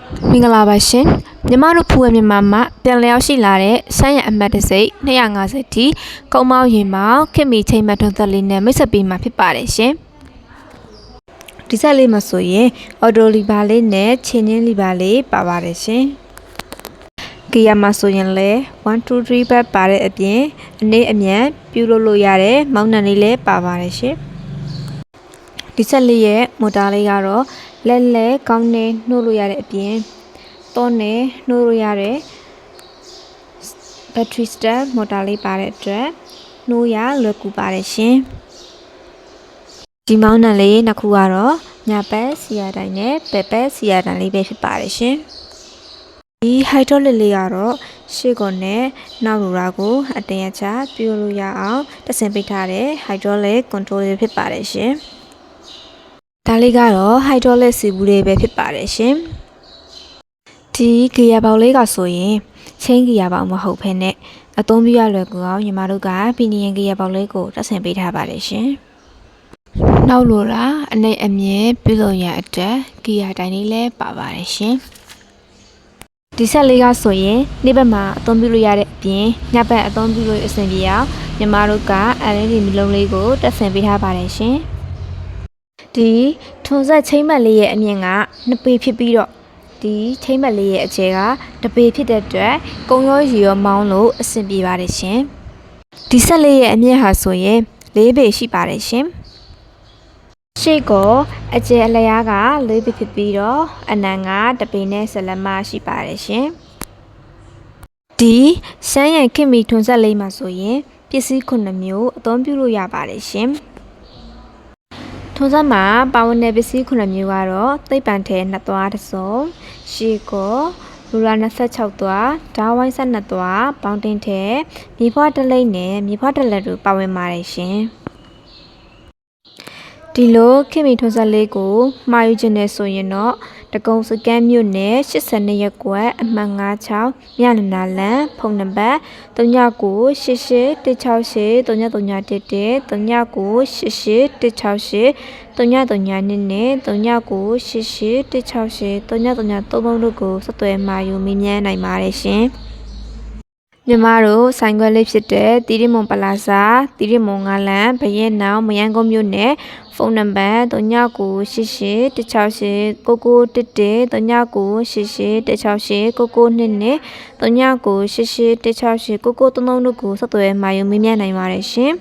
မင်္ဂလာပါရှင်မြမတို့ဖူဝဲမြန်မာမှာပြန်လည်ရောက်ရှိလာတဲ့ဆိုင်းရအမှတ်တစိ250တီကုန်းမောင်းရင်မောင်းခင်မီချိန်မှတ်ထုံးသက်လေးနဲ့မိတ်ဆက်ပေးမှာဖြစ်ပါတယ်ရှင်ဒီဆက်လေးမှာဆိုရင်အော်တိုလီဘာလေးနဲ့ချင်းချင်းလီဘာလေးပါပါတယ်ရှင်ဂီယာမှာဆိုရင်လည်း1 2 3ဘက်ပါတဲ့အပြင်အနည်းအမြန်ပြုလုပ်လို့ရတဲ့မောင်းနှံလေးလည်းပါပါတယ်ရှင်ဒီဆက်လေးရဲ့မော်တာလေးကတော့လက်ကောင်းနဲ့နှိုးလို့ရတဲ့အပြင်တော့နဲ့နှိုးလို့ရတဲ့ battery step မော်တာလေးပါတဲ့အတွက်နှိုးရလွယ်ကူပါတယ်ရှင်ဒီမောင်းနှံလေးနှစ်ခုကတော့ညာဘက်စီယာတိုင်းနဲ့ဘက်ဘက်စီယာတိုင်းလေးပဲဖြစ်ပါတယ်ရှင်ဒီ hydraulic လေးကတော့ရှေ့ကောနဲ့နောက်လိုရာကိုအတင်အချပြုလို့ရအောင်တဆင်ပိတ်ထားတဲ့ hydraulic control လေးဖြစ်ပါတယ်ရှင်ဒါလေးကတော့ hydraulic စီဘူးလေးပဲဖြစ်ပါတယ်ရှင်ဒီဂီယာပေါက်လေးကဆိုရင်ချင်းဂီယာပေါက်မဟုတ်ဘဲနဲ့အသုံးပြုရလွယ်ကူအောင်ညီမတို့ကပီနီယန်ဂီယာပေါက်လေးကိုတက်ဆင်ပေးထားပါတယ်ရှင်နောက်လိုတာအနှိမ့်အမြင့်ပြုလုပ်ရတဲ့အတွက်ဂီယာတိုင်းလေးလည်းပါပါတယ်ရှင်ဒီဆက်လေးကဆိုရင်နေ့ဘက်မှာအသုံးပြုလို့ရတဲ့အပြင်ညဘက်အသုံးပြုလို့အဆင်ပြေအောင်ညီမတို့က LED မီလုံးလေးကိုတက်ဆင်ပေးထားပါတယ်ရှင်ဒီထုံဆက်ချိန်မှတ်လေးရဲ့အမြင့်က2ပေဖြစ်ပြီးတော့ဒီချိန်မှတ်လေးရဲ့အကျယ်က1ပေဖြစ်တဲ့အတွက်ကုံရောရီရောမောင်းလို့အဆင်ပြေပါတယ်ရှင်ဒီဆက်လေးရဲ့အမြင့်ဟာဆိုရင်4ပေရှိပါတယ်ရှင်ရှေ့ကအကျယ်အလျားက4ပေဖြစ်ပြီးတော့အနံက1ပေနဲ့10လက်မရှိပါတယ်ရှင်ဒီစမ်းရံခင်မီထုံဆက်လေးမှာဆိုရင်ပစ္စည်း9မျိုးအသုံးပြုလို့ရပါတယ်ရှင်ထုံးစံမှာပါဝင်တဲ့ပစ္စည်း9မျိုးကတော့သိပ္ပံထဲ2သွားတစ်စုံရှေ့ကောလူလာ26သွားဓာဝိုင်း12သွားပေါင်းတင်ထဲမြေဖွားတလိမ့်နဲ့မြေဖွားတလက်တို့ပါဝင်ပါတယ်ရှင်ဒီလိုခင်မီထုံးစံလေးကိုမှာယူခြင်းနဲ့ဆိုရင်တော့တကုံစကန်မြို့နယ်82ရပ်ကွက်အမှတ်56မြနနာလန်ဖုန်းနံပါတ်3988168331 3988168332နဲ့3988168333တို့ကိုဆက်သွယ်မှာယူမိမြန်းနိုင်ပါတယ်ရှင်မြမတို့ဆိုင်ခွဲလေးဖြစ်တဲ့တီရီမွန်ပလာဇာတီရီမွန်ငါလန်ဘရဲနောင်မယန်းကုန်းမြို့နယ်ဖုန်းနံပါတ်3988168991 3988168992နဲ့3988168933တို့ကိုဆက်သွယ်မှာယူမိမြန်းနိုင်ပါတယ်ရှင်